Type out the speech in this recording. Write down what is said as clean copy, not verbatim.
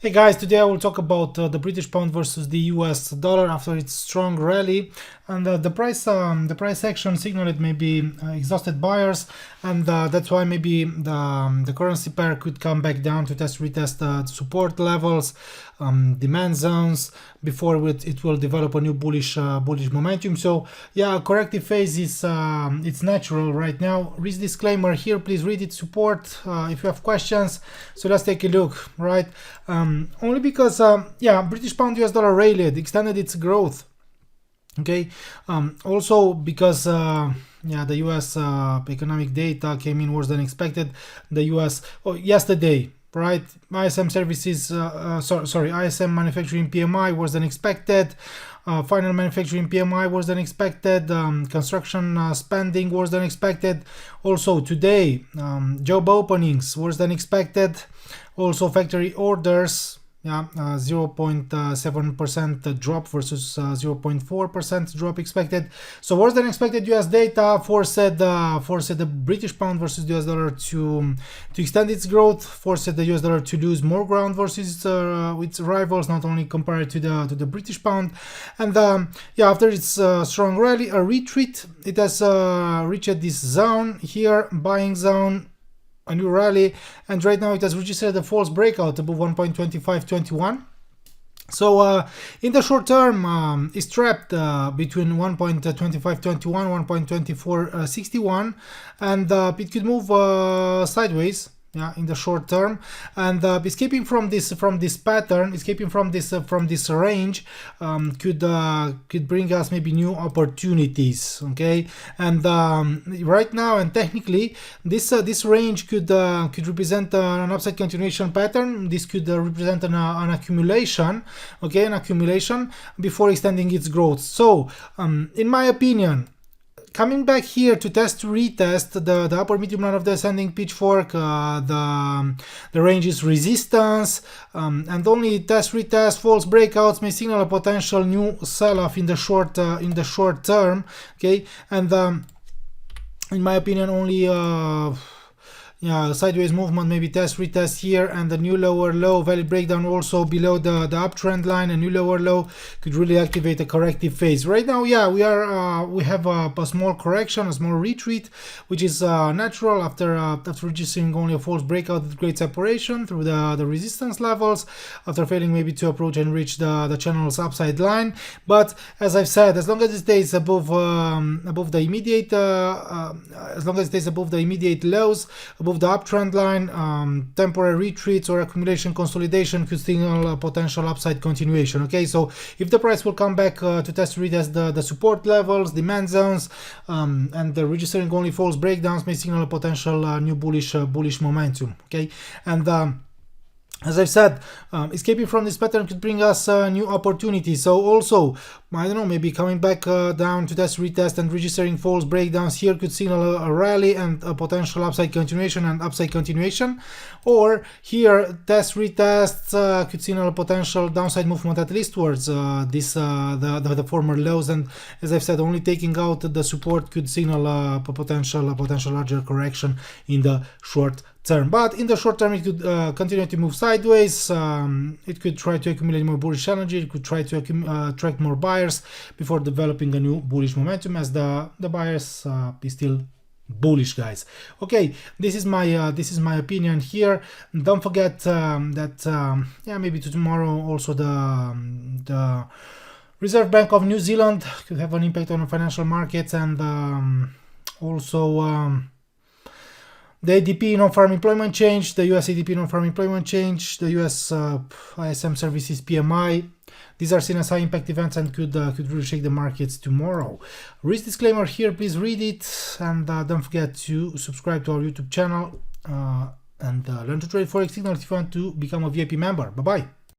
Hey guys, today I will talk about the British pound versus the US dollar after its strong rally, and the price action signaled maybe exhausted buyers, and that's why maybe the currency pair could come back down to retest support levels, demand zones before it will develop a new bullish momentum. So yeah, corrective phase is it's natural right now. Risk disclaimer here, please read it, support if you have questions. So let's take a look, right? Only because yeah, British pound US dollar rallied, extended its growth. Okay, also because yeah, the US economic data came in worse than expected. The US yesterday, right? ISM services, ISM manufacturing PMI worse than expected. Final manufacturing PMI worse than expected. Construction spending worse than expected. Also today, job openings worse than expected. Also factory orders, yeah, 0.7% drop versus 0.4% drop expected. So worse than expected US data forced the British pound versus the US dollar to extend its growth, forced the US dollar to lose more ground versus its rivals, not only compared to the British pound. And yeah, after its strong rally, a retreat, it has reached this zone here, buying zone, a new rally, and right now it has registered a false breakout above 1.2521. So in the short term, it's trapped between 1.2521, 1.2461, and it could move sideways. Yeah, in the short term, and escaping from this pattern, escaping from this range, could bring us maybe new opportunities. Okay, and right now and technically, this range could represent an upside continuation pattern. This could represent an accumulation. Okay, an accumulation before extending its growth. So, in my opinion, coming back here to retest the upper medium line of the ascending pitchfork, the range is resistance, and only retest, false breakouts may signal a potential new sell-off in the short term. Okay, and in my opinion, only yeah, sideways movement, maybe retest here, and the new lower low, valid breakdown also below the uptrend line, a new lower low could really activate a corrective phase. Right now, yeah, we have a small correction, a small retreat, which is natural after registering only a false breakout with great separation through the resistance levels, after failing maybe to approach and reach the channel's upside line. But as I've said, as long as it stays above the immediate, as long as it stays above the immediate lows, above the uptrend line, temporary retreats or accumulation consolidation could signal a potential upside continuation. Okay, so if the price will come back to retest the support levels, demand zones, and the registering only false breakdowns may signal a potential new bullish momentum. Okay, and as I've said, escaping from this pattern could bring us new opportunities. So also, I don't know, maybe coming back down to retest and registering false breakdowns here could signal a rally and a potential upside continuation and upside continuation. Or here, retest could signal a potential downside movement at least towards the former lows. And as I've said, only taking out the support could signal a potential larger correction in the short term. But in the short term, it could continue to move sideways. It could try to accumulate more bullish energy. It could try to attract more buyers before developing a new bullish momentum, as the buyers is still bullish, guys. Okay, this is my opinion here. Don't forget that yeah, maybe tomorrow also the Reserve Bank of New Zealand could have an impact on the financial markets, and also the ADP non-farm employment change, the US ADP non-farm employment change, the US ISM services PMI. These are seen as high impact events and could really shake the markets tomorrow. Risk disclaimer here, please read it, and don't forget to subscribe to our YouTube channel and learn to trade Forex signals if you want to become a VIP member. Bye bye.